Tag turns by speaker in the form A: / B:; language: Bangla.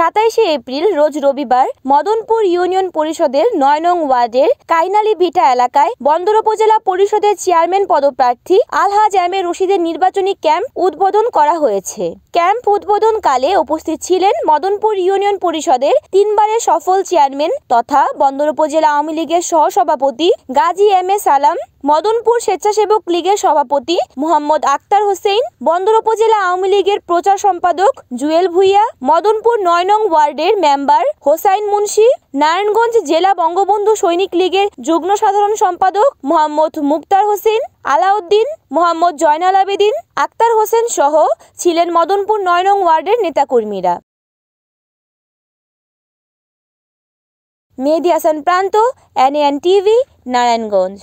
A: 27 এপ্রিল রোজ রবিবার মদনপুর ইউনিয়ন পরিষদের 9 নং ওয়ার্ডের কাইনালী ভিটা এলাকায় বন্দর উপজেলা পরিষদের চেয়ারম্যান পদপ্রার্থী আলহাজ এম এ রশিদের নির্বাচনী ক্যাম্প উদ্বোধন করা হয়েছে। ক্যাম্প উদ্বোধনকালে উপস্থিত ছিলেন মদনপুর ইউনিয়ন পরিষদের 3 বারের সফল চেয়ারম্যান তথা বন্দর উপজেলা আওয়ামী লীগের সহসভাপতি গাজী এম এ সালাম, মদনপুর স্বেচ্ছাসেবক লীগের সভাপতি মোহাম্মদ আক্তার হোসেন, বন্দর উপজেলা আওয়ামী লীগের প্রচার সম্পাদক জুয়েল ভুইয়া, মদনপুর 9 নং ওয়ার্ডের মেম্বার হোসাইন মুন্সি, নারায়ণগঞ্জ জেলা বঙ্গবন্ধু সৈনিক লীগের যুগ্ম সাধারণ সম্পাদক মোহাম্মদ মুক্তার হোসেন, আলাউদ্দিন, মোহাম্মদ জয়নাল আবেদিন, আক্তার হোসেন সহ ছিলেন মদনপুর 9 নং ওয়ার্ডের নেতাকর্মীরা। মেহেদী হাসান প্রান্ত, NAN TV, নারায়ণগঞ্জ।